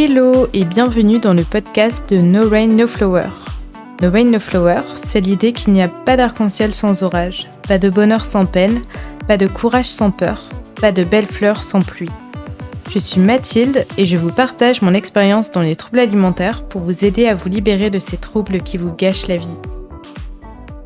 Hello et bienvenue dans le podcast de No Rain No Flower. No Rain No Flower, c'est l'idée qu'il n'y a pas d'arc-en-ciel sans orage, pas de bonheur sans peine, pas de courage sans peur, pas de belles fleurs sans pluie. Je suis Mathilde et je vous partage mon expérience dans les troubles alimentaires pour vous aider à vous libérer de ces troubles qui vous gâchent la vie.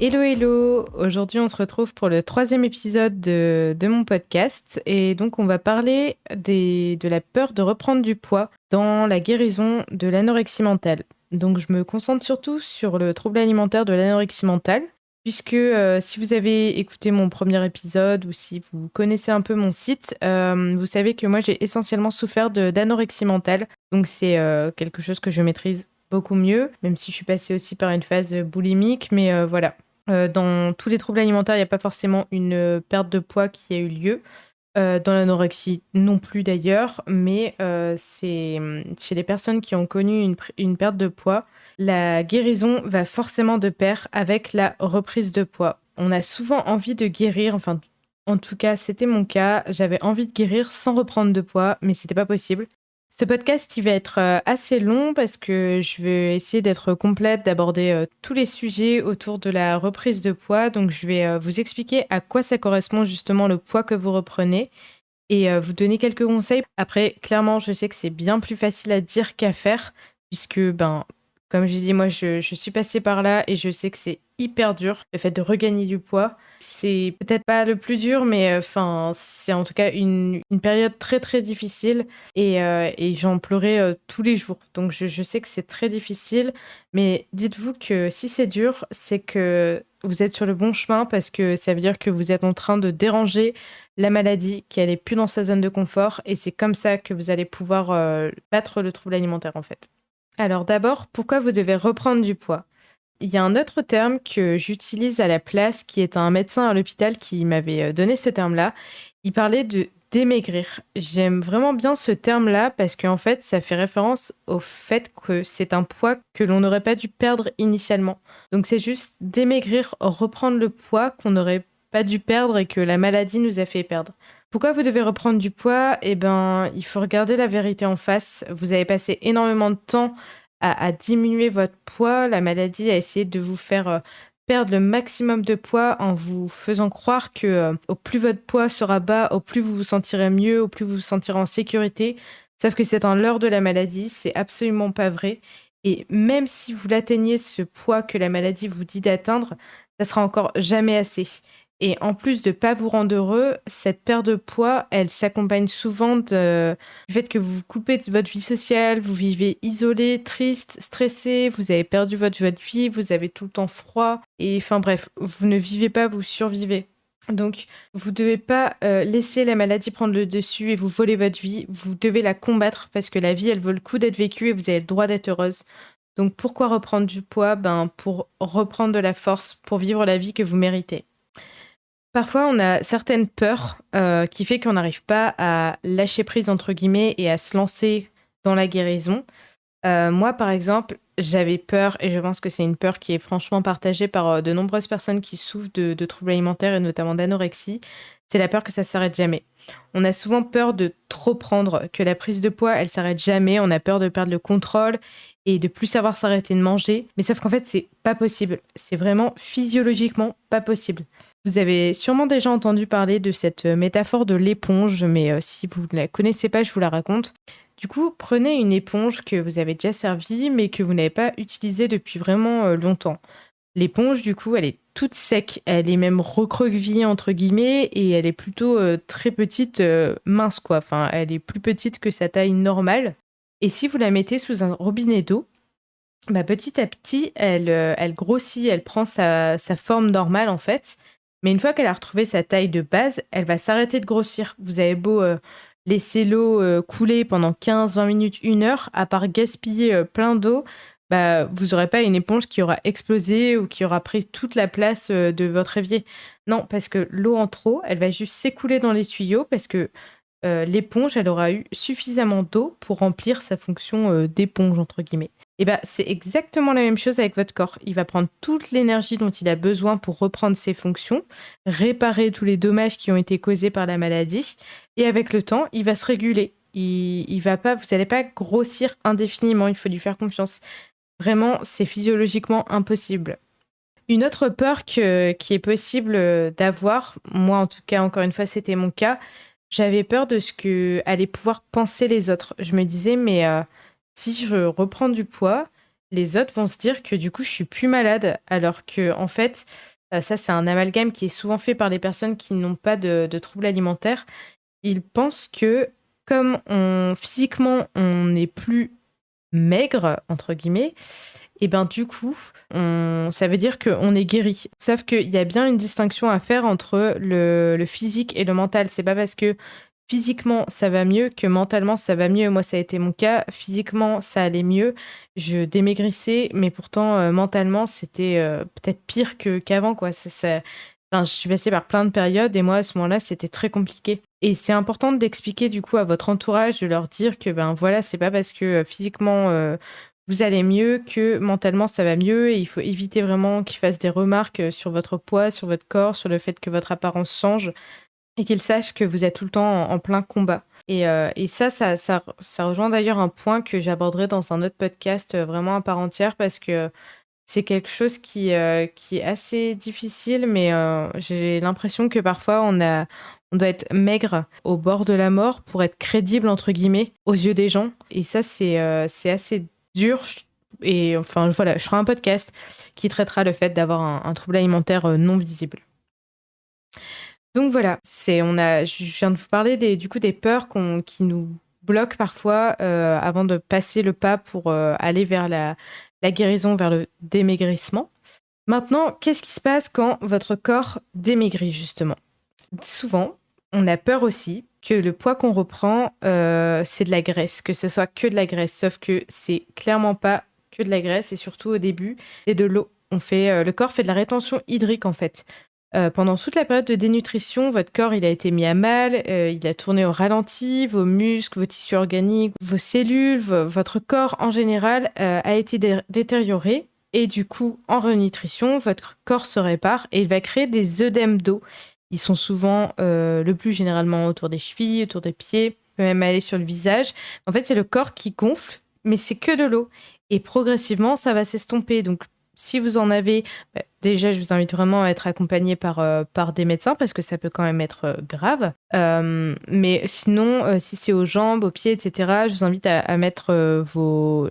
Hello, aujourd'hui on se retrouve pour le 3e épisode de mon podcast et donc on va parler de la peur de reprendre du poids dans la guérison de l'anorexie mentale. Donc je me concentre surtout sur le trouble alimentaire de l'anorexie mentale puisque si vous avez écouté mon premier épisode ou si vous connaissez un peu mon site, vous savez que moi j'ai essentiellement souffert d'anorexie mentale, donc c'est quelque chose que je maîtrise beaucoup mieux, même si je suis passée aussi par une phase boulimique, mais voilà. Dans tous les troubles alimentaires, il n'y a pas forcément une perte de poids qui a eu lieu. Dans l'anorexie non plus d'ailleurs, mais c'est chez les personnes qui ont connu une perte de poids, la guérison va forcément de pair avec la reprise de poids. On a souvent envie de guérir, enfin en tout cas c'était mon cas, j'avais envie de guérir sans reprendre de poids, mais c'était pas possible. Ce podcast, il va être assez long parce que je vais essayer d'être complète, d'aborder tous les sujets autour de la reprise de poids. Donc, je vais vous expliquer à quoi ça correspond justement le poids que vous reprenez et vous donner quelques conseils. Après, clairement, je sais que c'est bien plus facile à dire qu'à faire puisque, comme je dis, moi, je suis passée par là et je sais que c'est hyper dur, le fait de regagner du poids. C'est peut-être pas le plus dur, mais c'est en tout cas une période très très difficile et j'en pleurais tous les jours. Donc je sais que c'est très difficile, mais dites-vous que si c'est dur, c'est que vous êtes sur le bon chemin parce que ça veut dire que vous êtes en train de déranger la maladie, qu'elle est plus dans sa zone de confort et c'est comme ça que vous allez pouvoir battre le trouble alimentaire en fait. Alors d'abord, pourquoi vous devez reprendre du poids ? Il y a un autre terme que j'utilise à la place, qui est un médecin à l'hôpital qui m'avait donné ce terme-là. Il parlait de démaigrir. J'aime vraiment bien ce terme-là parce qu'en fait, ça fait référence au fait que c'est un poids que l'on n'aurait pas dû perdre initialement. Donc c'est juste démaigrir, reprendre le poids qu'on n'aurait pas dû perdre et que la maladie nous a fait perdre. Pourquoi vous devez reprendre du poids ? Il faut regarder la vérité en face. Vous avez passé énormément de temps à diminuer votre poids. La maladie a essayé de vous faire perdre le maximum de poids en vous faisant croire que au plus votre poids sera bas, au plus vous vous sentirez mieux, au plus vous vous sentirez en sécurité. Sauf que c'est un leurre de la maladie, c'est absolument pas vrai. Et même si vous l'atteignez, ce poids que la maladie vous dit d'atteindre, ça sera encore jamais assez. Et en plus de pas vous rendre heureux, cette perte de poids, elle s'accompagne souvent du fait que vous vous coupez de votre vie sociale, vous vivez isolé, triste, stressé, vous avez perdu votre joie de vie, vous avez tout le temps froid, et enfin bref, vous ne vivez pas, vous survivez. Donc, vous ne devez pas laisser la maladie prendre le dessus et vous voler votre vie, vous devez la combattre parce que la vie, elle vaut le coup d'être vécue et vous avez le droit d'être heureuse. Donc, pourquoi reprendre du poids ? Pour reprendre de la force, pour vivre la vie que vous méritez. Parfois, on a certaines peurs qui fait qu'on n'arrive pas à lâcher prise, entre guillemets, et à se lancer dans la guérison. Moi, par exemple, j'avais peur, et je pense que c'est une peur qui est franchement partagée par de nombreuses personnes qui souffrent de troubles alimentaires, et notamment d'anorexie, c'est la peur que ça ne s'arrête jamais. On a souvent peur de trop prendre, que la prise de poids, elle ne s'arrête jamais, on a peur de perdre le contrôle et de plus savoir s'arrêter de manger, mais sauf qu'en fait, c'est pas possible. C'est vraiment physiologiquement pas possible. Vous avez sûrement déjà entendu parler de cette métaphore de l'éponge, mais si vous ne la connaissez pas, je vous la raconte. Du coup, prenez une éponge que vous avez déjà servie, mais que vous n'avez pas utilisée depuis vraiment longtemps. L'éponge, du coup, elle est toute sec, elle est même recroquevillée, entre guillemets, et elle est plutôt très petite, mince quoi. Enfin, elle est plus petite que sa taille normale. Et si vous la mettez sous un robinet d'eau, petit à petit, elle grossit, elle prend sa forme normale en fait. Mais une fois qu'elle a retrouvé sa taille de base, elle va s'arrêter de grossir. Vous avez beau laisser l'eau couler pendant 15-20 minutes, 1 heure, à part gaspiller plein d'eau, vous n'aurez pas une éponge qui aura explosé ou qui aura pris toute la place de votre évier. Non, parce que l'eau en trop, elle va juste s'écouler dans les tuyaux parce que l'éponge, elle aura eu suffisamment d'eau pour remplir sa fonction d'éponge, entre guillemets. Et c'est exactement la même chose avec votre corps. Il va prendre toute l'énergie dont il a besoin pour reprendre ses fonctions, réparer tous les dommages qui ont été causés par la maladie, et avec le temps, il va se réguler. il va pas, vous n'allez pas grossir indéfiniment, il faut lui faire confiance. Vraiment, c'est physiologiquement impossible. Une autre peur qui est possible d'avoir, moi en tout cas, encore une fois, c'était mon cas, j'avais peur de ce que allaient pouvoir penser les autres. Je me disais, mais si je reprends du poids, les autres vont se dire que du coup, je suis plus malade, alors que en fait, ça, c'est un amalgame qui est souvent fait par les personnes qui n'ont pas de troubles alimentaires. Ils pensent que comme physiquement, on n'est plus maigre, entre guillemets, et ben du coup, ça veut dire qu'on est guéri. Sauf qu'il y a bien une distinction à faire entre le physique et le mental. C'est pas parce que physiquement ça va mieux que mentalement ça va mieux. Moi, ça a été mon cas. Physiquement, ça allait mieux. Je démaigrissais, mais pourtant, mentalement, c'était peut-être pire qu'avant, quoi. Enfin, je suis passée par plein de périodes et moi, à ce moment-là, c'était très compliqué. Et c'est important d'expliquer du coup à votre entourage, de leur dire que ben voilà, c'est pas parce que physiquement vous allez mieux que mentalement ça va mieux et il faut éviter vraiment qu'ils fassent des remarques sur votre poids, sur votre corps, sur le fait que votre apparence change et qu'ils sachent que vous êtes tout le temps en plein combat. Et ça rejoint d'ailleurs un point que j'aborderai dans un autre podcast vraiment à part entière parce que c'est quelque chose qui est assez difficile, mais j'ai l'impression que parfois on doit être maigre au bord de la mort pour être crédible, entre guillemets, aux yeux des gens. Et ça, c'est assez dur. Et enfin, voilà, je ferai un podcast qui traitera le fait d'avoir un trouble alimentaire non visible. Donc voilà, je viens de vous parler du coup des peurs qui nous bloquent parfois avant de passer le pas pour aller vers la guérison, vers le démaigrissement. Maintenant, qu'est-ce qui se passe quand votre corps démaigrit justement ? Souvent, on a peur aussi que le poids qu'on reprend, c'est de la graisse, que ce soit que de la graisse, sauf que c'est clairement pas que de la graisse et surtout au début, c'est de l'eau. Le corps fait de la rétention hydrique en fait. Pendant toute la période de dénutrition, votre corps il a été mis à mal, il a tourné au ralenti, vos muscles, vos tissus organiques, vos cellules, votre corps en général a été détérioré. Et du coup, en renutrition, votre corps se répare et il va créer des œdèmes d'eau. Ils sont souvent le plus généralement autour des chevilles, autour des pieds, peut même aller sur le visage. En fait, c'est le corps qui gonfle, mais c'est que de l'eau. Et progressivement, ça va s'estomper. Donc, si vous en avez, déjà, je vous invite vraiment à être accompagné par des médecins parce que ça peut quand même être grave. Mais sinon, si c'est aux jambes, aux pieds, etc., je vous invite à mettre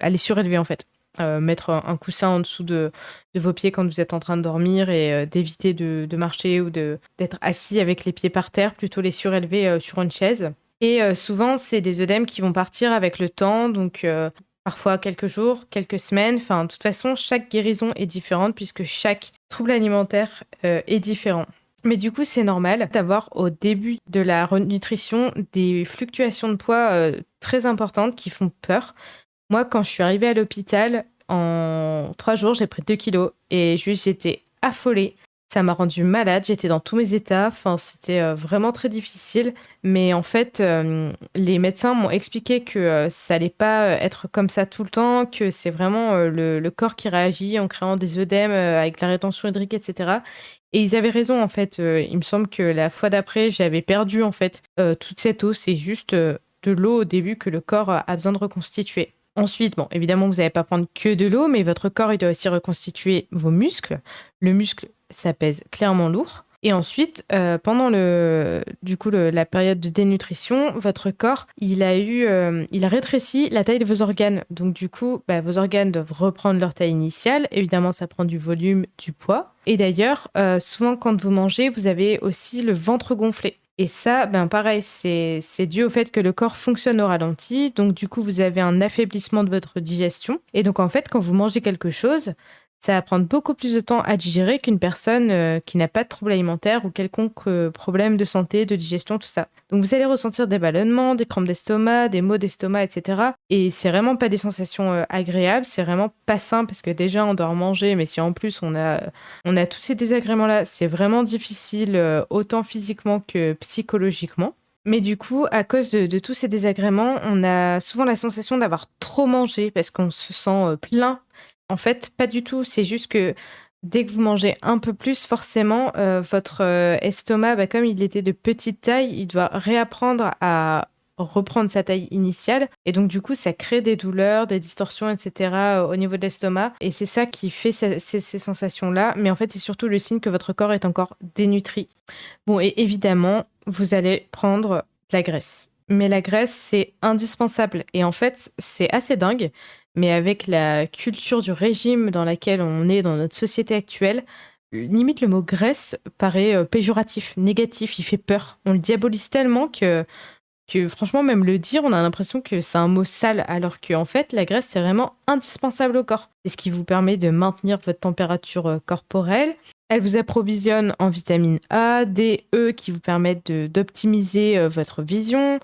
à les surélever en fait. Mettre un coussin en dessous de vos pieds quand vous êtes en train de dormir et d'éviter de marcher ou d'être assis avec les pieds par terre, plutôt les surélever sur une chaise. Et souvent, c'est des œdèmes qui vont partir avec le temps, donc parfois quelques jours, quelques semaines. Enfin, de toute façon, chaque guérison est différente puisque chaque trouble alimentaire est différent. Mais du coup, c'est normal d'avoir au début de la renutrition des fluctuations de poids très importantes qui font peur. Moi, quand je suis arrivée à l'hôpital, en 3 jours, j'ai pris 2 kilos et juste j'étais affolée. Ça m'a rendue malade, j'étais dans tous mes états, enfin, c'était vraiment très difficile. Mais en fait, les médecins m'ont expliqué que ça allait pas être comme ça tout le temps, que c'est vraiment le corps qui réagit en créant des œdèmes avec la rétention hydrique, etc. Et ils avaient raison, en fait. Il me semble que la fois d'après, j'avais perdu, en fait, toute cette eau. C'est juste de l'eau au début que le corps a besoin de reconstituer. Ensuite, bon, évidemment, vous n'allez pas prendre que de l'eau, mais votre corps, il doit aussi reconstituer vos muscles. Le muscle, ça pèse clairement lourd. Et ensuite, pendant la période de dénutrition, votre corps, il a rétréci la taille de vos organes. Donc du coup, vos organes doivent reprendre leur taille initiale. Évidemment, ça prend du volume, du poids. Et d'ailleurs, souvent quand vous mangez, vous avez aussi le ventre gonflé. Et ça, pareil, c'est dû au fait que le corps fonctionne au ralenti. Donc du coup, vous avez un affaiblissement de votre digestion. Et donc en fait, quand vous mangez quelque chose, ça va prendre beaucoup plus de temps à digérer qu'une personne qui n'a pas de trouble alimentaire ou quelconque problème de santé, de digestion, tout ça. Donc vous allez ressentir des ballonnements, des crampes d'estomac, des maux d'estomac, etc. Et c'est vraiment pas des sensations agréables, c'est vraiment pas sain parce que déjà on doit manger, mais si en plus on a tous ces désagréments-là, c'est vraiment difficile autant physiquement que psychologiquement. Mais du coup, à cause de tous ces désagréments, on a souvent la sensation d'avoir trop mangé parce qu'on se sent plein. En fait, pas du tout. C'est juste que dès que vous mangez un peu plus, forcément, votre estomac, comme il était de petite taille, il doit réapprendre à reprendre sa taille initiale. Et donc, du coup, ça crée des douleurs, des distorsions, etc. Au niveau de l'estomac. Et c'est ça qui fait ces sensations-là. Mais en fait, c'est surtout le signe que votre corps est encore dénutri. Bon, et évidemment, vous allez prendre de la graisse. Mais la graisse, c'est indispensable. Et en fait, c'est assez dingue. Mais avec la culture du régime dans laquelle on est dans notre société actuelle, limite le mot graisse paraît péjoratif, négatif, il fait peur. On le diabolise tellement que franchement, même le dire, on a l'impression que c'est un mot sale, alors qu'en fait, la graisse, c'est vraiment indispensable au corps. C'est ce qui vous permet de maintenir votre température corporelle. Elle vous approvisionne en vitamines A, D, E, qui vous permettent d'optimiser votre vision,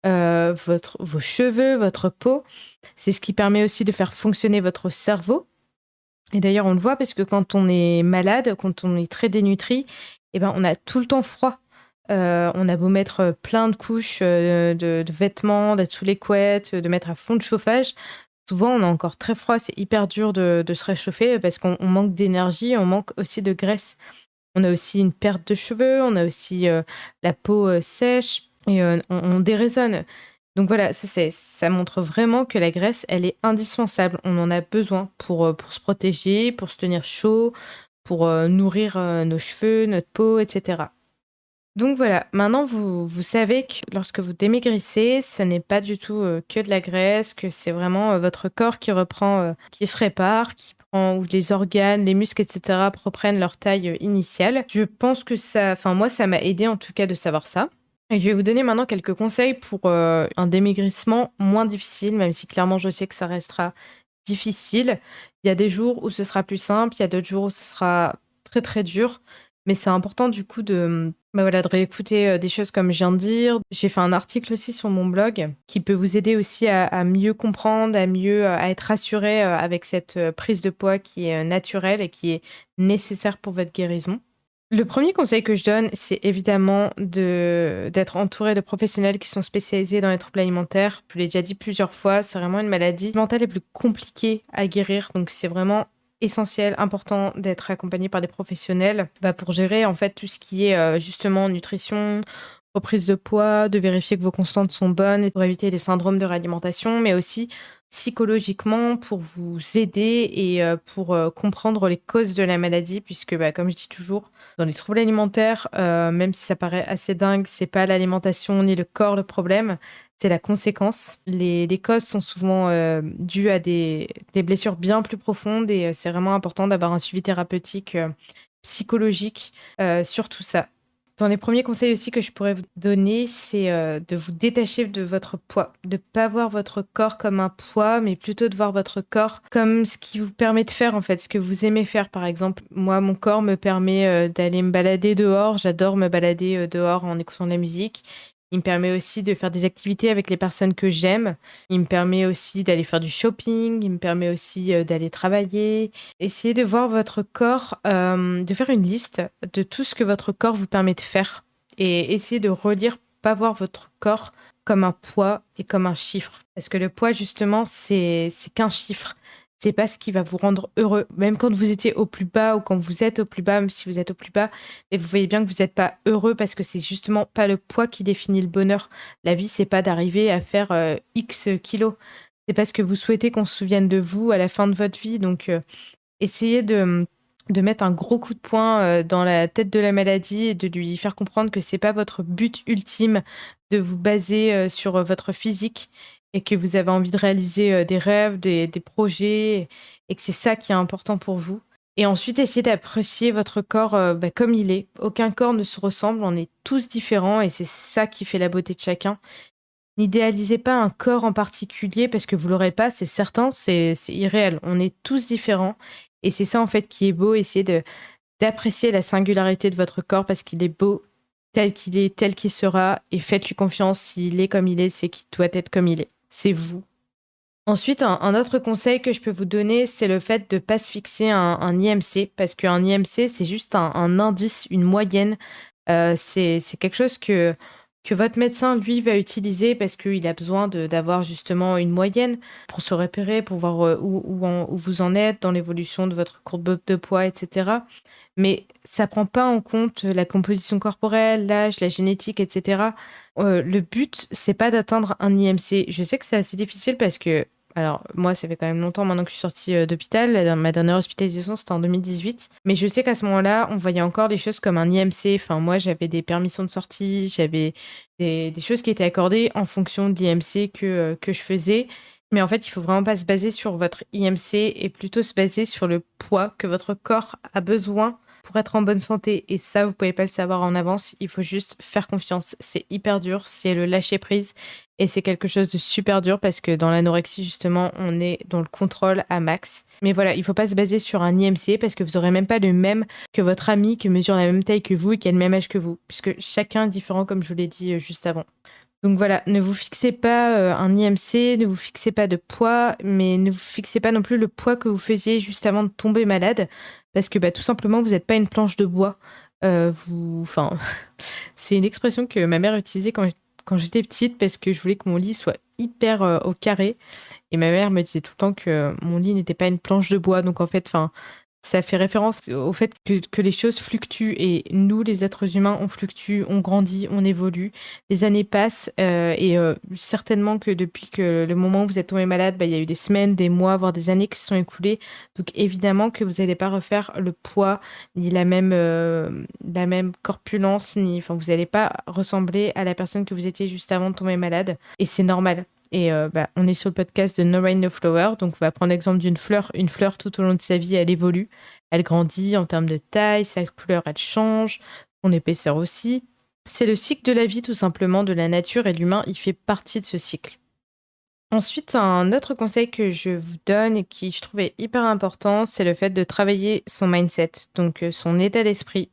vos cheveux, votre peau. C'est ce qui permet aussi de faire fonctionner votre cerveau. Et d'ailleurs, on le voit parce que quand on est malade, quand on est très dénutri, eh ben, on a tout le temps froid. On a beau mettre plein de couches de vêtements, d'être sous les couettes, de mettre à fond de chauffage. Souvent, on a encore très froid. C'est hyper dur de se réchauffer parce qu'on manque d'énergie, on manque aussi de graisse. On a aussi une perte de cheveux, on a aussi la peau sèche et on déraisonne. Donc voilà, ça montre vraiment que la graisse, elle est indispensable. On en a besoin pour se protéger, pour se tenir chaud, pour nourrir nos cheveux, notre peau, etc. Donc voilà, maintenant vous savez que lorsque vous démaigrissez, ce n'est pas du tout que de la graisse, que c'est vraiment votre corps qui reprend, qui se répare, qui prend, où les organes, les muscles, etc. reprennent leur taille initiale. Je pense que moi ça m'a aidé en tout cas de savoir ça. Et je vais vous donner maintenant quelques conseils pour un démaigrissement moins difficile, même si clairement je sais que ça restera difficile. Il y a des jours où ce sera plus simple, il y a d'autres jours où ce sera très très dur. Mais c'est important du coup de réécouter des choses comme je viens de dire. J'ai fait un article aussi sur mon blog qui peut vous aider aussi à mieux comprendre, à être rassuré avec cette prise de poids qui est naturelle et qui est nécessaire pour votre guérison. Le premier conseil que je donne, c'est évidemment d'être entouré de professionnels qui sont spécialisés dans les troubles alimentaires. Je l'ai déjà dit plusieurs fois, c'est vraiment une maladie mentale les plus compliquée à guérir. Donc c'est vraiment essentiel, important d'être accompagné par des professionnels pour gérer en fait tout ce qui est justement nutrition, reprise de poids, de vérifier que vos constantes sont bonnes et pour éviter les syndromes de réalimentation, mais aussi psychologiquement pour vous aider et pour comprendre les causes de la maladie, puisque comme je dis toujours, dans les troubles alimentaires, même si ça paraît assez dingue, c'est pas l'alimentation ni le corps le problème, c'est la conséquence. Les causes sont souvent dues à des blessures bien plus profondes et c'est vraiment important d'avoir un suivi thérapeutique psychologique sur tout ça. Dans les premiers conseils aussi que je pourrais vous donner, c'est de vous détacher de votre poids, de ne pas voir votre corps comme un poids, mais plutôt de voir votre corps comme ce qui vous permet de faire en fait, ce que vous aimez faire. Par exemple, moi, mon corps me permet d'aller me balader dehors. J'adore me balader dehors en écoutant de la musique. Il me permet aussi de faire des activités avec les personnes que j'aime. Il me permet aussi d'aller faire du shopping. Il me permet aussi d'aller travailler. Essayez de voir votre corps, de faire une liste de tout ce que votre corps vous permet de faire. Et essayez de relire, pas voir votre corps comme un poids et comme un chiffre. Parce que le poids, justement, c'est qu'un chiffre. C'est pas ce qui va vous rendre heureux. Même quand vous étiez au plus bas ou quand vous êtes au plus bas, même si vous êtes au plus bas, et vous voyez bien que vous n'êtes pas heureux parce que c'est justement pas le poids qui définit le bonheur. La vie, c'est pas d'arriver à faire X kilos. C'est parce que vous souhaitez qu'on se souvienne de vous à la fin de votre vie. Donc, essayez de mettre un gros coup de poing dans la tête de la maladie et de lui faire comprendre que c'est pas votre but ultime de vous baser sur votre physique et que vous avez envie de réaliser des rêves, des projets et que c'est ça qui est important pour vous. Et ensuite, essayez d'apprécier votre corps comme il est. Aucun corps ne se ressemble, on est tous différents et c'est ça qui fait la beauté de chacun. N'idéalisez pas un corps en particulier parce que vous l'aurez pas, c'est certain, c'est irréel. On est tous différents et c'est ça en fait qui est beau. Essayez d'apprécier la singularité de votre corps parce qu'il est beau tel qu'il est, tel qu'il sera et faites-lui confiance. S'il est comme il est, c'est qu'il doit être comme il est. C'est vous. Ensuite, un autre conseil que je peux vous donner, c'est le fait de ne pas se fixer un IMC parce qu'un IMC, c'est juste un indice, une moyenne. C'est quelque chose que que votre médecin, lui, va utiliser parce qu'il a besoin d'avoir justement une moyenne pour se repérer, pour voir où vous en êtes dans l'évolution de votre courbe de poids, etc. Mais ça prend pas en compte la composition corporelle, l'âge, la génétique, etc. Le but, c'est pas d'atteindre un IMC. Je sais que c'est assez difficile parce que, alors moi, ça fait quand même longtemps maintenant que je suis sortie d'hôpital. Ma dernière hospitalisation, c'était en 2018. Mais je sais qu'à ce moment-là, on voyait encore les choses comme un IMC. Enfin, moi, j'avais des permissions de sortie, j'avais des choses qui étaient accordées en fonction de l'IMC que je faisais. Mais en fait, il faut vraiment pas se baser sur votre IMC et plutôt se baser sur le poids que votre corps a besoin pour être en bonne santé. Et ça, vous pouvez pas le savoir en avance. Il faut juste faire confiance. C'est hyper dur, c'est le lâcher prise. Et c'est quelque chose de super dur parce que dans l'anorexie, justement, on est dans le contrôle à max. Mais voilà, il faut pas se baser sur un IMC parce que vous aurez même pas le même que votre ami qui mesure la même taille que vous et qui a le même âge que vous. Puisque chacun est différent, comme je vous l'ai dit juste avant. Donc voilà, ne vous fixez pas un IMC, ne vous fixez pas de poids, mais ne vous fixez pas non plus le poids que vous faisiez juste avant de tomber malade, parce que tout simplement, vous n'êtes pas une planche de bois. Enfin, c'est une expression que ma mère utilisait quand j'étais petite, parce que je voulais que mon lit soit hyper au carré. Et ma mère me disait tout le temps que mon lit n'était pas une planche de bois. Donc en fait, enfin, ça fait référence au fait que les choses fluctuent et nous, les êtres humains, on fluctue, on grandit, on évolue. Les années passent et certainement que depuis que le moment où vous êtes tombé malade, il y a eu des semaines, des mois, voire des années qui se sont écoulées. Donc évidemment que vous n'allez pas refaire le poids ni la même corpulence, enfin, vous n'allez pas ressembler à la personne que vous étiez juste avant de tomber malade. Et c'est normal. Et on est sur le podcast de No Rain, No Flower, donc on va prendre l'exemple d'une fleur. Une fleur, tout au long de sa vie, elle évolue, elle grandit en termes de taille, sa couleur, elle change, son épaisseur aussi. C'est le cycle de la vie, tout simplement, de la nature, et l'humain, il fait partie de ce cycle. Ensuite, un autre conseil que je vous donne et qui je trouvais hyper important, c'est le fait de travailler son mindset, donc son état d'esprit,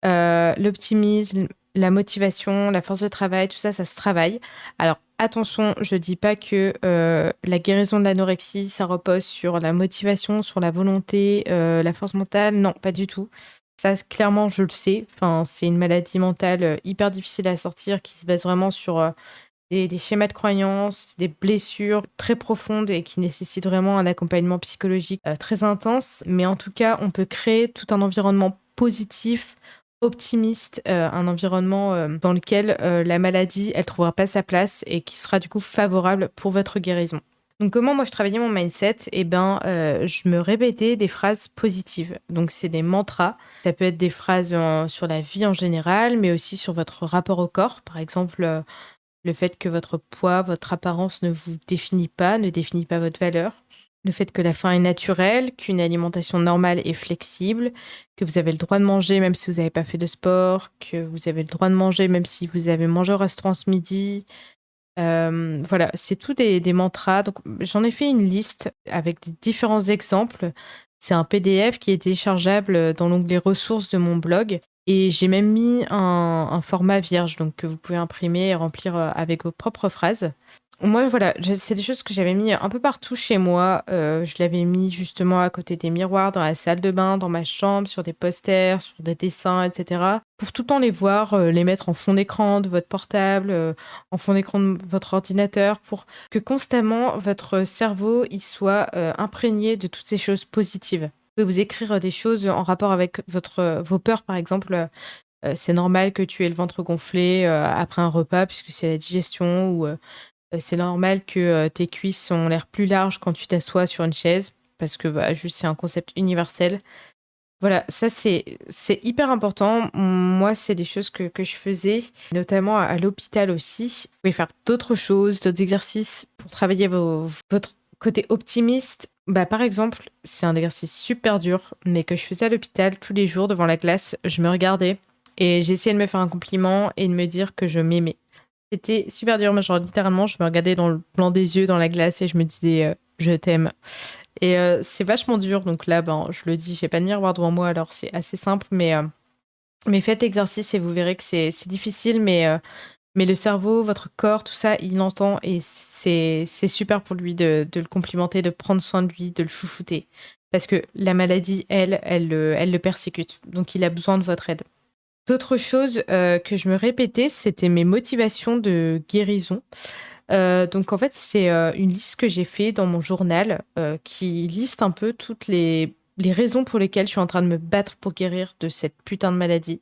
l'optimisme, la motivation, la force de travail, tout ça, ça se travaille. Alors attention, je dis pas que la guérison de l'anorexie, ça repose sur la motivation, sur la volonté, la force mentale. Non, pas du tout. Ça, clairement, je le sais. Enfin, c'est une maladie mentale hyper difficile à sortir qui se base vraiment sur des schémas de croyances, des blessures très profondes et qui nécessitent vraiment un accompagnement psychologique très intense. Mais en tout cas, on peut créer tout un environnement positif, optimiste, un environnement dans lequel la maladie, elle trouvera pas sa place et qui sera du coup favorable pour votre guérison. Donc comment moi je travaillais mon mindset? Je me répétais des phrases positives. Donc c'est des mantras. Ça peut être des phrases sur la vie en général, mais aussi sur votre rapport au corps. Par exemple, le fait que votre poids, votre apparence ne vous définit pas, ne définit pas votre valeur. Le fait que la faim est naturelle, qu'une alimentation normale est flexible, que vous avez le droit de manger même si vous n'avez pas fait de sport, que vous avez le droit de manger même si vous avez mangé au restaurant ce midi. Voilà, c'est tout des mantras. Donc, j'en ai fait une liste avec des différents exemples. C'est un PDF qui est téléchargeable dans l'onglet ressources de mon blog. Et j'ai même mis un format vierge, donc que vous pouvez imprimer et remplir avec vos propres phrases. Moi, voilà, c'est des choses que j'avais mis un peu partout chez moi. Je l'avais mis justement à côté des miroirs, dans la salle de bain, dans ma chambre, sur des posters, sur des dessins, etc. Pour tout le temps les voir, les mettre en fond d'écran de votre portable, en fond d'écran de votre ordinateur, pour que constamment votre cerveau il soit imprégné de toutes ces choses positives. Vous pouvez vous écrire des choses en rapport avec vos peurs, par exemple. C'est normal que tu aies le ventre gonflé après un repas, puisque c'est la digestion, ou c'est normal que tes cuisses ont l'air plus larges quand tu t'assois sur une chaise, parce que juste c'est un concept universel. Voilà, ça c'est hyper important. Moi, c'est des choses que je faisais, notamment à l'hôpital aussi. Vous pouvez faire d'autres choses, d'autres exercices pour travailler votre côté optimiste. Par exemple, c'est un exercice super dur, mais que je faisais à l'hôpital tous les jours devant la classe. Je me regardais et j'essayais de me faire un compliment et de me dire que je m'aimais. C'était super dur, mais genre littéralement, je me regardais dans le blanc des yeux, dans la glace, et je me disais je t'aime. Et c'est vachement dur, donc là, je le dis, j'ai pas de miroir devant moi, alors c'est assez simple, mais faites l'exercice et vous verrez que c'est difficile, mais le cerveau, votre corps, tout ça, il l'entend et c'est super pour lui de le complimenter, de prendre soin de lui, de le chouchouter. Parce que la maladie, elle le persécute, donc il a besoin de votre aide. D'autres choses que je me répétais, c'était mes motivations de guérison. Donc en fait, c'est une liste que j'ai fait dans mon journal qui liste un peu toutes les raisons pour lesquelles je suis en train de me battre pour guérir de cette putain de maladie.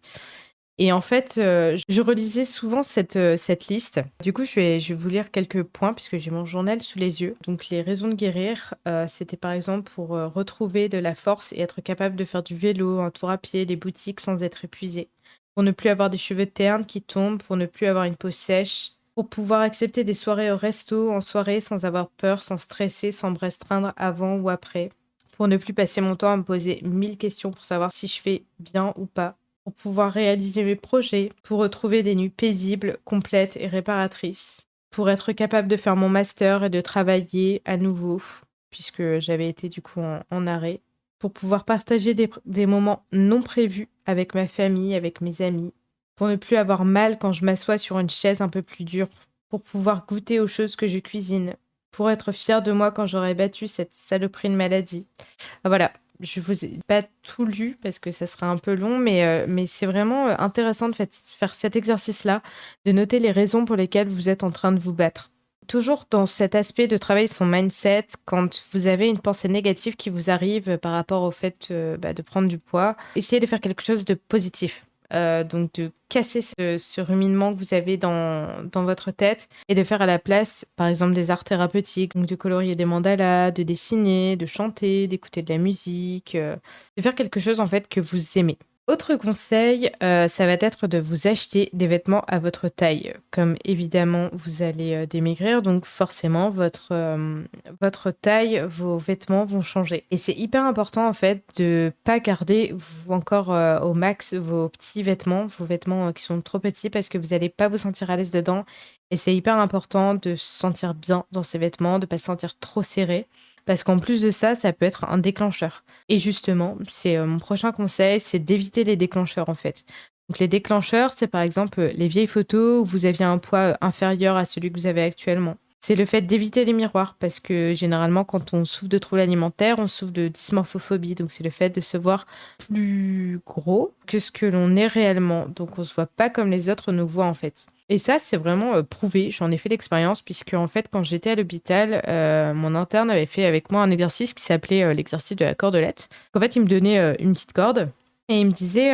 Et en fait, je relisais souvent cette liste. Du coup, je vais vous lire quelques points puisque j'ai mon journal sous les yeux. Donc, les raisons de guérir, c'était par exemple pour retrouver de la force et être capable de faire du vélo, un tour à pied, les boutiques sans être épuisé. Pour ne plus avoir des cheveux ternes qui tombent, pour ne plus avoir une peau sèche, pour pouvoir accepter des soirées au resto, en soirée, sans avoir peur, sans stresser, sans me restreindre avant ou après. Pour ne plus passer mon temps à me poser 1000 questions pour savoir si je fais bien ou pas pour pouvoir réaliser mes projets, pour retrouver des nuits paisibles, complètes et réparatrices, pour être capable de faire mon master et de travailler à nouveau, puisque j'avais été du coup en arrêt, pour pouvoir partager des moments non prévus avec ma famille, avec mes amis, pour ne plus avoir mal quand je m'assois sur une chaise un peu plus dure, pour pouvoir goûter aux choses que je cuisine, pour être fière de moi quand j'aurai battu cette saloperie de maladie. Ah, voilà, je vous ai pas tout lu parce que ça serait un peu long, mais c'est vraiment intéressant de faire cet exercice-là, de noter les raisons pour lesquelles vous êtes en train de vous battre. Toujours dans cet aspect de travailler son mindset, quand vous avez une pensée négative qui vous arrive par rapport au fait de prendre du poids, essayez de faire quelque chose de positif. Donc de casser ce ruminement que vous avez dans votre tête et de faire à la place, par exemple, des arts thérapeutiques, donc de colorier des mandalas, de dessiner, de chanter, d'écouter de la musique, de faire quelque chose en fait que vous aimez. Autre conseil, ça va être de vous acheter des vêtements à votre taille. Comme évidemment, vous allez démaigrir, donc forcément, votre taille, vos vêtements vont changer. Et c'est hyper important, en fait, de pas garder encore au max vos petits vêtements, vos vêtements qui sont trop petits parce que vous n'allez pas vous sentir à l'aise dedans. Et c'est hyper important de se sentir bien dans ces vêtements, de pas se sentir trop serré. Parce qu'en plus de ça, ça peut être un déclencheur. Et justement, c'est mon prochain conseil, c'est d'éviter les déclencheurs en fait. Donc les déclencheurs, c'est par exemple les vieilles photos où vous aviez un poids inférieur à celui que vous avez actuellement. C'est le fait d'éviter les miroirs parce que généralement quand on souffre de troubles alimentaires, on souffre de dysmorphophobie. Donc c'est le fait de se voir plus gros que ce que l'on est réellement. Donc on se voit pas comme les autres nous voient en fait. Et ça, c'est vraiment prouvé. J'en ai fait l'expérience puisque en fait, quand j'étais à l'hôpital, mon interne avait fait avec moi un exercice qui s'appelait l'exercice de la cordelette. En fait, il me donnait une petite corde et il me disait,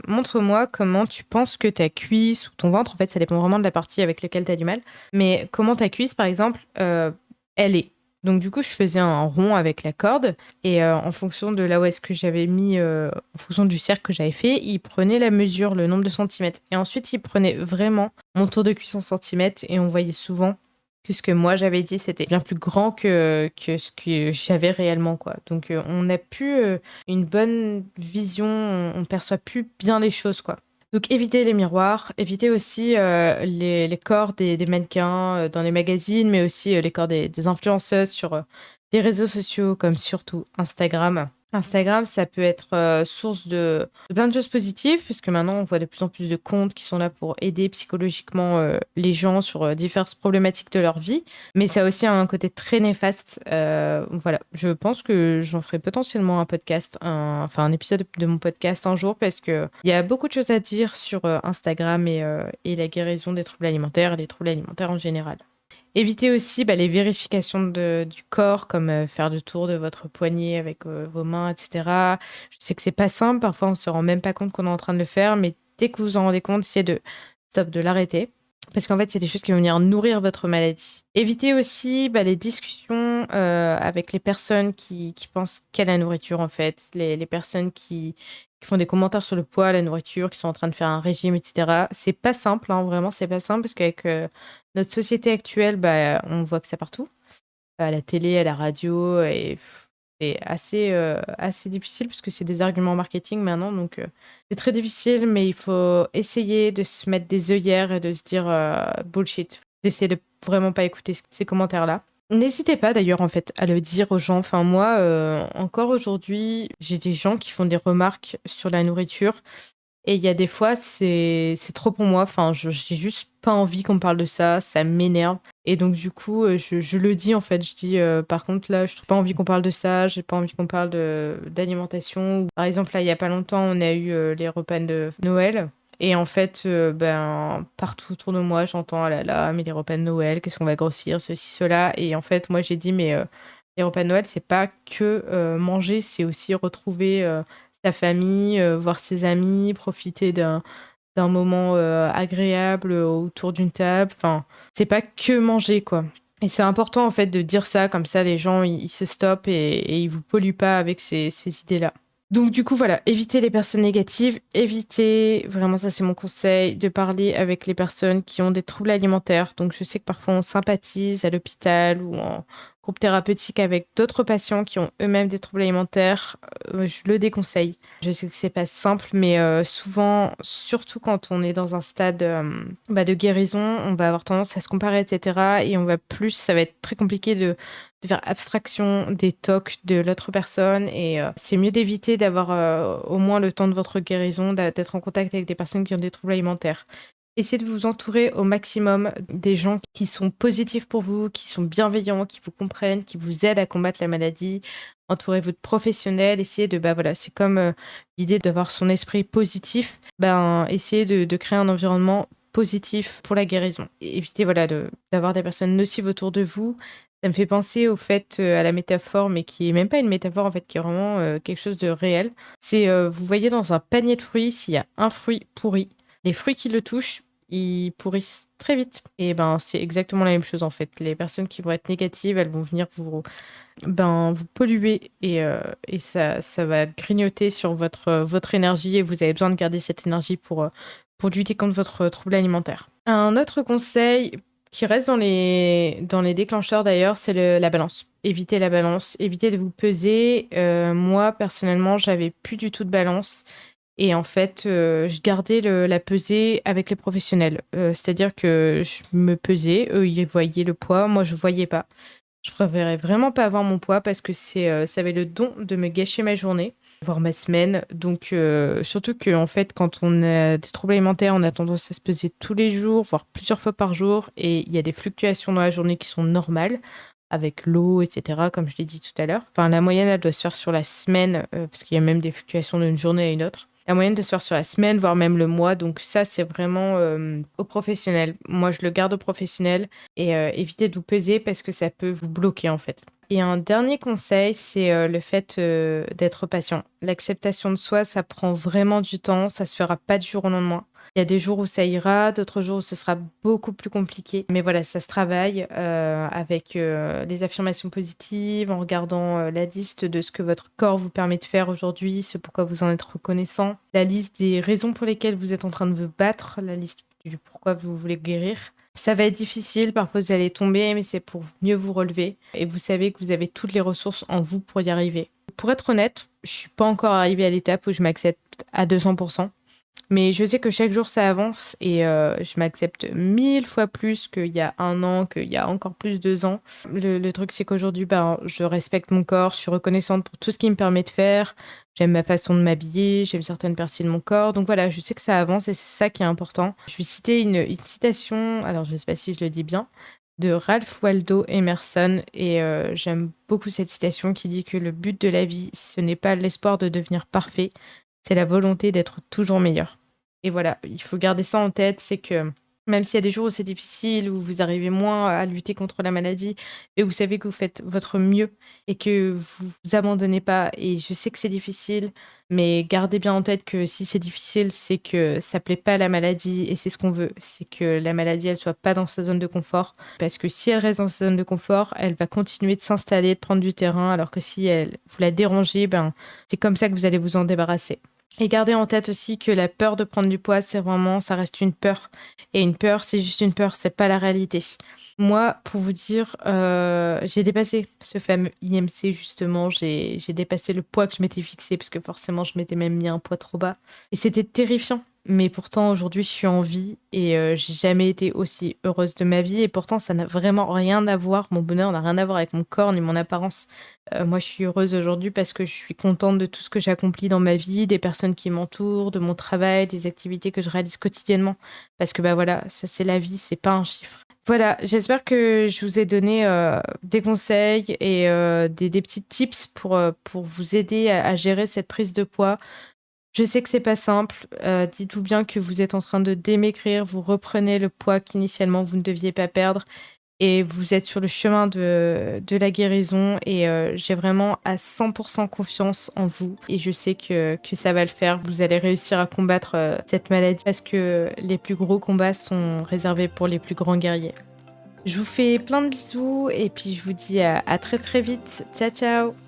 montre-moi comment tu penses que ta cuisse ou ton ventre, en fait, ça dépend vraiment de la partie avec laquelle tu as du mal, mais comment ta cuisse, par exemple, elle est. Donc du coup, je faisais un rond avec la corde et en fonction de là où est-ce que j'avais mis, en fonction du cercle que j'avais fait, il prenait la mesure, le nombre de centimètres. Et ensuite, il prenait vraiment mon tour de cuisse en centimètres et on voyait souvent que ce que moi j'avais dit, c'était bien plus grand que ce que j'avais réellement, quoi. Donc on a plus une bonne vision, on perçoit plus bien les choses, quoi. Donc évitez les miroirs, évitez aussi les corps des mannequins dans les magazines, mais aussi les corps des influenceuses sur les réseaux sociaux comme surtout Instagram. Instagram, ça peut être source de plein de choses positives, parce que maintenant on voit de plus en plus de comptes qui sont là pour aider psychologiquement les gens sur diverses problématiques de leur vie, mais ça a aussi un côté très néfaste. Voilà, je pense que j'en ferai potentiellement un podcast, un épisode de mon podcast un jour, parce que il y a beaucoup de choses à dire sur Instagram et la guérison des troubles alimentaires et les troubles alimentaires en général. Évitez aussi les vérifications du corps, comme faire le tour de votre poignet avec vos mains, etc. Je sais que c'est pas simple, parfois on se rend même pas compte qu'on est en train de le faire, mais dès que vous vous en rendez compte, essayez de l'arrêter. Parce qu'en fait, c'est des choses qui vont venir nourrir votre maladie. Évitez aussi les discussions avec les personnes qui pensent qu'à la nourriture, en fait. Les personnes qui font des commentaires sur le poids, la nourriture, qui sont en train de faire un régime, etc. C'est pas simple, hein, vraiment, c'est pas simple, parce qu'avec notre société actuelle, on voit que ça partout. À la télé, à la radio, et c'est assez difficile, parce que c'est des arguments marketing maintenant, donc c'est très difficile, mais il faut essayer de se mettre des œillères et de se dire bullshit, d'essayer de vraiment pas écouter ces commentaires-là. N'hésitez pas d'ailleurs en fait à le dire aux gens. Enfin moi, encore aujourd'hui, j'ai des gens qui font des remarques sur la nourriture et il y a des fois c'est trop pour moi. Enfin j'ai juste pas envie qu'on me parle de ça, ça m'énerve Et donc du coup, je le dis en fait, je dis par contre là, je n'ai pas envie qu'on parle de ça, j'ai pas envie qu'on parle d'alimentation. Par exemple, là, il y a pas longtemps, on a eu les repas de Noël. Et en fait, partout autour de moi, j'entends ah là là, mais les repas de Noël, qu'est-ce qu'on va grossir, ceci, cela. Et en fait, moi, j'ai dit, mais les repas de Noël, c'est pas que manger, c'est aussi retrouver sa famille, voir ses amis, profiter d'un moment agréable autour d'une table. Enfin, c'est pas que manger, quoi. Et c'est important, en fait, de dire ça, comme ça, les gens, ils se stoppent et ils vous polluent pas avec ces idées-là. Donc du coup, voilà, évitez les personnes négatives, évitez, vraiment ça c'est mon conseil, de parler avec les personnes qui ont des troubles alimentaires. Donc je sais que parfois on sympathise à l'hôpital ou en groupe thérapeutique avec d'autres patients qui ont eux-mêmes des troubles alimentaires. Je le déconseille. Je sais que c'est pas simple, mais souvent, surtout quand on est dans un stade de guérison, on va avoir tendance à se comparer, etc. Et ça va être très compliqué de faire abstraction des tocs de l'autre personne. Et c'est mieux d'éviter d'avoir au moins le temps de votre guérison, d'être en contact avec des personnes qui ont des troubles alimentaires. Essayez de vous entourer au maximum des gens qui sont positifs pour vous, qui sont bienveillants, qui vous comprennent, qui vous aident à combattre la maladie. Entourez-vous de professionnels. Essayez voilà, c'est comme l'idée d'avoir son esprit positif. Essayez de créer un environnement positif pour la guérison. Et évitez voilà, d'avoir des personnes nocives autour de vous. Ça me fait penser au fait, à la métaphore, mais qui est même pas une métaphore en fait, qui est vraiment quelque chose de réel. C'est, vous voyez dans un panier de fruits, s'il y a un fruit pourri, les fruits qui le touchent, ils pourrissent très vite. Et c'est exactement la même chose en fait. Les personnes qui vont être négatives, elles vont venir vous polluer et ça va grignoter sur votre énergie et vous avez besoin de garder cette énergie pour lutter contre votre trouble alimentaire. Un autre conseil qui reste dans les déclencheurs d'ailleurs, c'est la balance. Évitez la balance, évitez de vous peser. Moi, personnellement, j'avais plus du tout de balance. Et en fait, je gardais la pesée avec les professionnels. C'est-à-dire que je me pesais, eux, ils voyaient le poids, moi, je voyais pas. Je préférais vraiment pas avoir mon poids parce que ça avait le don de me gâcher ma journée, voire ma semaine. Donc, surtout que en fait, quand on a des troubles alimentaires, on a tendance à se peser tous les jours, voire plusieurs fois par jour. Et il y a des fluctuations dans la journée qui sont normales, avec l'eau, etc., comme je l'ai dit tout à l'heure. Enfin, la moyenne, elle doit se faire sur la semaine, parce qu'il y a même des fluctuations d'une journée à une autre. La moyenne de se faire sur la semaine, voire même le mois. Donc ça, c'est vraiment aux professionnels. Moi, je le garde aux professionnels et évitez de vous peser parce que ça peut vous bloquer en fait. Et un dernier conseil, c'est le fait d'être patient. L'acceptation de soi, ça prend vraiment du temps, ça se fera pas du jour au lendemain. Il y a des jours où ça ira, d'autres jours où ce sera beaucoup plus compliqué. Mais voilà, ça se travaille avec les affirmations positives, en regardant la liste de ce que votre corps vous permet de faire aujourd'hui, ce pourquoi vous en êtes reconnaissant, la liste des raisons pour lesquelles vous êtes en train de vous battre, la liste du pourquoi vous voulez guérir. Ça va être difficile, parfois vous allez tomber, mais c'est pour mieux vous relever. Et vous savez que vous avez toutes les ressources en vous pour y arriver. Pour être honnête, je suis pas encore arrivée à l'étape où je m'accepte à 200%. Mais je sais que chaque jour ça avance et je m'accepte 1000 fois plus qu'il y a un an, qu'il y a encore plus 2 ans. Le truc c'est qu'aujourd'hui je respecte mon corps, je suis reconnaissante pour tout ce qu'il me permet de faire. J'aime ma façon de m'habiller, j'aime certaines parties de mon corps. Donc voilà, je sais que ça avance et c'est ça qui est important. Je vais citer une citation, alors je ne sais pas si je le dis bien, de Ralph Waldo Emerson. Et j'aime beaucoup cette citation qui dit que le but de la vie, ce n'est pas l'espoir de devenir parfait, c'est la volonté d'être toujours meilleur. Et voilà, il faut garder ça en tête, c'est que même s'il y a des jours où c'est difficile, où vous arrivez moins à lutter contre la maladie, et vous savez que vous faites votre mieux et que vous vous abandonnez pas, et je sais que c'est difficile, mais gardez bien en tête que si c'est difficile, c'est que ça plaît pas à la maladie, et c'est ce qu'on veut, c'est que la maladie, elle soit pas dans sa zone de confort, parce que si elle reste dans sa zone de confort, elle va continuer de s'installer, de prendre du terrain, alors que si vous la dérangez, c'est comme ça que vous allez vous en débarrasser. Et gardez en tête aussi que la peur de prendre du poids, ça reste une peur. Et une peur, c'est juste une peur, c'est pas la réalité. Moi, pour vous dire, j'ai dépassé ce fameux IMC justement. J'ai dépassé le poids que je m'étais fixé, parce que forcément, je m'étais même mis un poids trop bas. Et c'était terrifiant. Mais pourtant, aujourd'hui, je suis en vie et j'ai jamais été aussi heureuse de ma vie. Et pourtant, ça n'a vraiment rien à voir. Mon bonheur n'a rien à voir avec mon corps ni mon apparence. Moi, je suis heureuse aujourd'hui parce que je suis contente de tout ce que j'accomplis dans ma vie, des personnes qui m'entourent, de mon travail, des activités que je réalise quotidiennement. Parce que voilà, ça c'est la vie, c'est pas un chiffre. Voilà, j'espère que je vous ai donné des conseils et des petits tips pour vous aider à gérer cette prise de poids. Je sais que c'est pas simple. Dites-vous bien que vous êtes en train de démaigrir, vous reprenez le poids qu'initialement vous ne deviez pas perdre et vous êtes sur le chemin de la guérison et j'ai vraiment à 100% confiance en vous et je sais que ça va le faire. Vous allez réussir à combattre cette maladie parce que les plus gros combats sont réservés pour les plus grands guerriers. Je vous fais plein de bisous et puis je vous dis à très très vite. Ciao ciao.